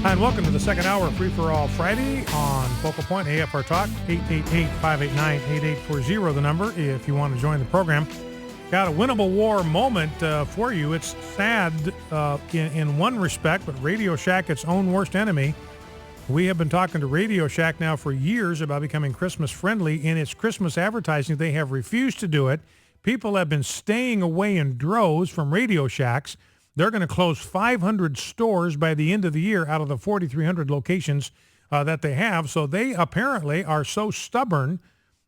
Hi, and welcome to the second hour of Free for All Friday on Focal Point AFR Talk, 888-589-8840, the number, if you want to join the program. Got a winnable war moment for you. It's sad in one respect, but Radio Shack, its own worst enemy. We have been talking to Radio Shack now for years about becoming Christmas friendly. In its Christmas advertising, they have refused to do it. People have been staying away in droves from Radio Shacks. They're going to close 500 stores by the end of the year out of the 4,300 locations that they have. So they apparently are so stubborn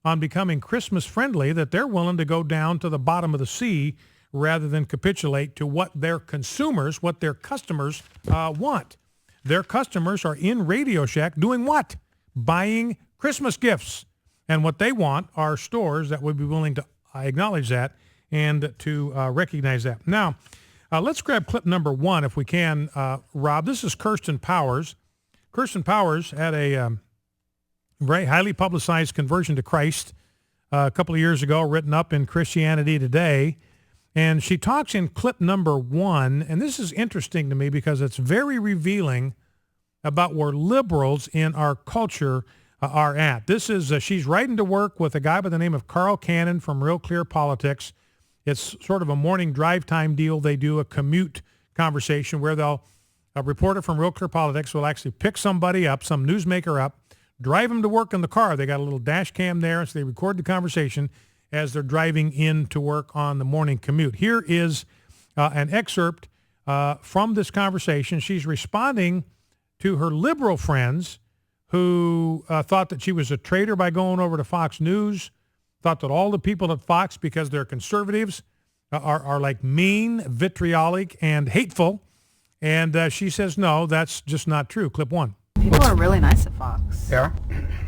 on becoming Christmas friendly that they're willing to go down to the bottom of the sea rather than capitulate to what their consumers, what their customers want. Their customers are in Radio Shack doing what? Buying Christmas gifts. And what they want are stores that would be willing to acknowledge that and to recognize that. Now, let's grab clip number one if we can, Rob. This is Kirsten Powers. Kirsten Powers had a very highly publicized conversion to Christ a couple of years ago, written up in Christianity Today. And she talks in clip number one, and this is interesting to me because it's very revealing about where liberals in our culture are at. This is, she's riding to work with a guy by the name of Carl Cannon from Real Clear Politics. It's sort of a morning drive time deal. They do a commute conversation where a reporter from Real Clear Politics will actually pick somebody up, some newsmaker up, drive them to work in the car. They got a little dash cam there, so they record the conversation as they're driving in to work on the morning commute. Here is an excerpt from this conversation. She's responding to her liberal friends who thought that she was a traitor by going over to Fox News, thought that all the people at Fox, because they're conservatives, are like mean, vitriolic, and hateful. And she says, no, that's just not true. Clip one. People are really nice at Fox. Yeah?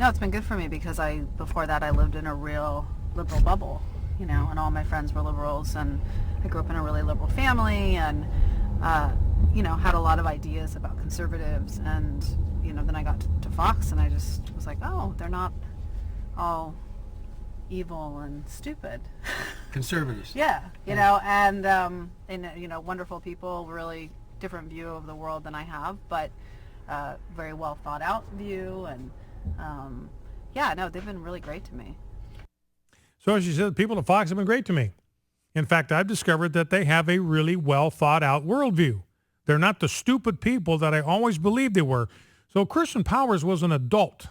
No, it's been good for me because before that I lived in a real liberal bubble, and all my friends were liberals, and I grew up in a really liberal family, and, had a lot of ideas about conservatives, and, then I got to Fox, and I just was like, oh, they're not all evil and stupid. Conservatives. Yeah, and wonderful people, really different view of the world than I have, but very well thought out view, and they've been really great to me. So she said, people at Fox have been great to me. In fact, I've discovered that they have a really well thought out worldview. They're not the stupid people that I always believed they were. So Kirsten Powers was an adult.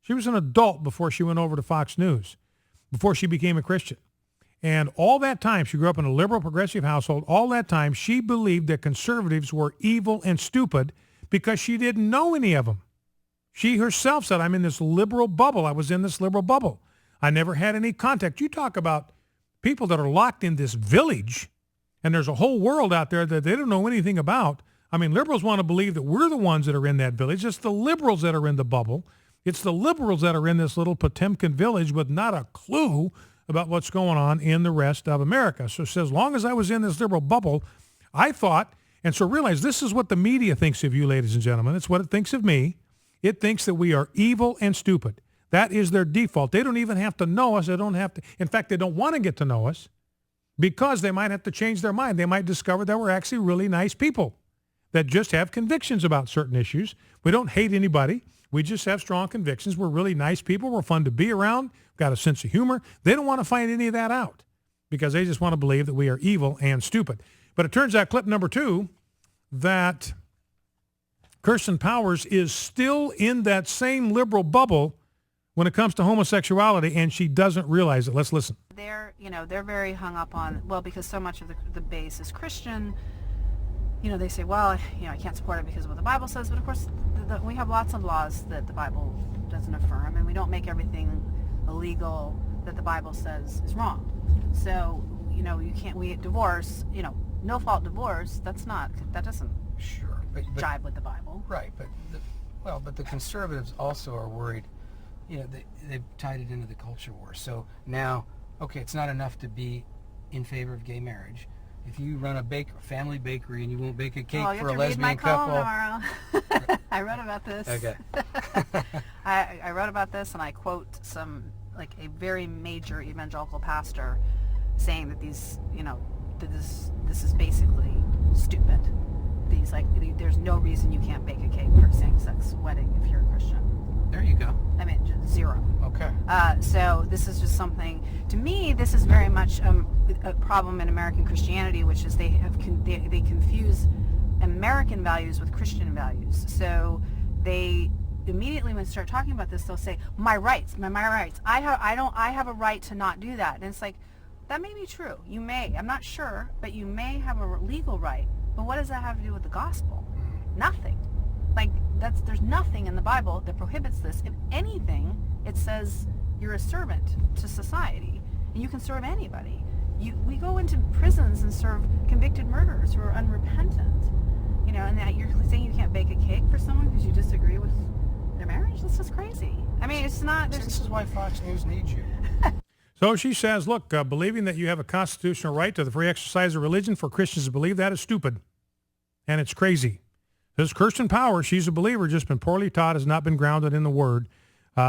She was an adult before she went over to Fox News, before she became a Christian. And all that time, she grew up in a liberal progressive household. All that time, she believed that conservatives were evil and stupid because she didn't know any of them. She herself said, I'm in this liberal bubble. I was in this liberal bubble. I never had any contact. You talk about people that are locked in this village, and there's a whole world out there that they don't know anything about. I mean, liberals want to believe that we're the ones that are in that village. It's the liberals that are in the bubble. It's the liberals that are in this little Potemkin village with not a clue about what's going on in the rest of America. So it says, as long as I was in this liberal bubble, I thought, and so realize this is what the media thinks of you, ladies and gentlemen. It's what it thinks of me. It thinks that we are evil and stupid. That is their default. They don't even have to know us. They don't have to. In fact, they don't want to get to know us because they might have to change their mind. They might discover that we're actually really nice people that just have convictions about certain issues. We don't hate anybody. We just have strong convictions. We're really nice people. We're fun to be around. Got a sense of humor. They don't want to find any of that out because they just want to believe that we are evil and stupid. But it turns out, clip number two, that Kirsten Powers is still in that same liberal bubble when it comes to homosexuality, and she doesn't realize it. Let's listen. They're very hung up on, because so much of the base is Christian. They say, I can't support it because of what the Bible says. But of course, we have lots of laws that the Bible doesn't affirm, and we don't make everything illegal that the Bible says is wrong. So, divorce, no-fault divorce, that doesn't jive with the Bible. Right, but the conservatives also are worried. They've tied it into the culture war. So now, it's not enough to be in favor of gay marriage. If you run a family bakery and you won't bake a cake for a lesbian couple. I wrote about this. Okay. I wrote about this, and I quote a very major evangelical pastor saying that this is basically stupid. these, like, there's no reason you can't bake a cake for a same-sex wedding if you're a Christian. There you go. I mean, just zero. Okay. So this is just something, to me, this is very much a problem in American Christianity, which is they confuse American values with Christian values. So they immediately, when they start talking about this, they'll say, my rights, my rights. I have a right to not do that. And it's like, that may be true. You may. I'm not sure, but you may have a legal right. But what does that have to do with the gospel? Nothing. Like, there's nothing in the Bible that prohibits this. If anything, it says you're a servant to society, and you can serve anybody. We go into prisons and serve convicted murderers who are unrepentant. You know, and that you're saying you can't bake a cake for someone because you disagree with their marriage? That's just crazy. I mean, it's not... This is why Fox News needs you. So she says, look, believing that you have a constitutional right to the free exercise of religion for Christians to believe that is stupid. And it's crazy. This Kirsten Power, she's a believer, just been poorly taught, has not been grounded in the Word.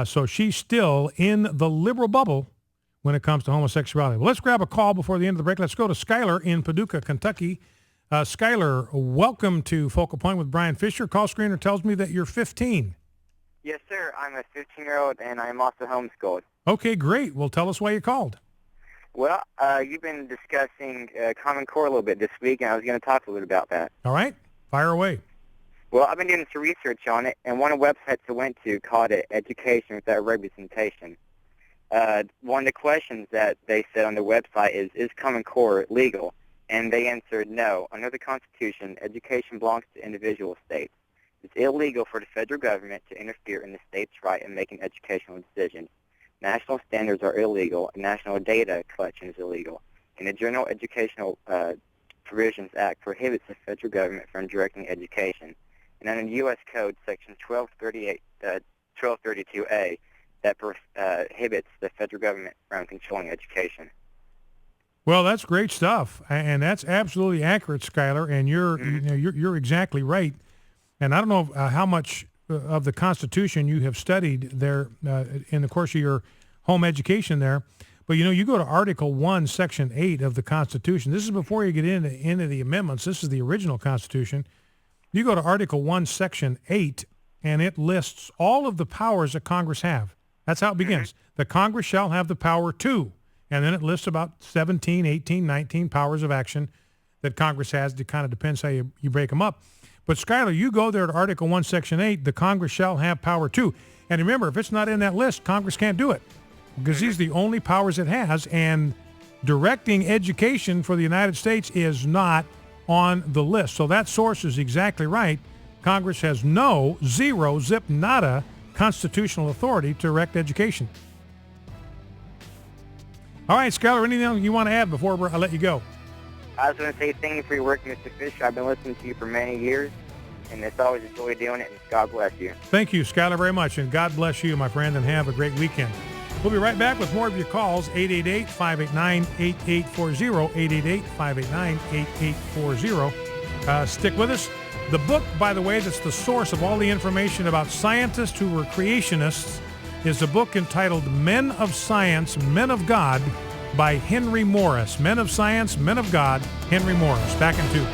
So she's still in the liberal bubble when it comes to homosexuality. Well, let's grab a call before the end of the break. Let's go to Skylar in Paducah, Kentucky. Skylar, welcome to Focal Point with Brian Fisher. Call screener tells me that you're 15. Yes, sir. I'm a 15-year-old, and I'm also homeschooled. Okay, great. Well, tell us why you called. Well, you've been discussing Common Core a little bit this week, and I was going to talk a little bit about that. All right. Fire away. Well, I've been doing some research on it, and one of the websites I went to called it Education Without Representation. One of the questions that they said on the website is Common Core legal? And they answered no. Under the Constitution, education belongs to individual states. It's illegal for the federal government to interfere in the state's right in making educational decisions. National standards are illegal, and national data collection is illegal. And the General Educational Provisions Act prohibits the federal government from directing education. And under the U.S. Code, Section 1232A, that prohibits the federal government from controlling education. Well, that's great stuff, and that's absolutely accurate, Skylar. And you're exactly right. And I don't know how much of the Constitution you have studied there in the course of your home education there, but you go to Article 1, Section 8 of the Constitution. This is before you get into the amendments. This is the original Constitution. You go to Article 1, Section 8, and it lists all of the powers that Congress have. That's how it begins. The Congress shall have the power to. And then it lists about 17, 18, 19 powers of action that Congress has. It kind of depends how you break them up. But, Skylar, you go there to Article 1, Section 8, the Congress shall have power to. And remember, if it's not in that list, Congress can't do it because these are the only powers it has. And directing education for the United States is not on the list. So that source is exactly right. Congress has zero, zip, nada constitutional authority to direct education. All right, Skylar, anything you want to add before I let you go? I was going to say thank you for your work, Mr. Fisher. I've been listening to you for many years, and it's always a joy doing it, and God bless you. Thank you, Skylar, very much, and God bless you, my friend, and have a great weekend. We'll be right back with more of your calls, 888-589-8840, 888-589-8840. Stick with us. The book, by the way, that's the source of all the information about scientists who were creationists is a book entitled Men of Science, Men of God by Henry Morris. Men of Science, Men of God, Henry Morris. Back in 2.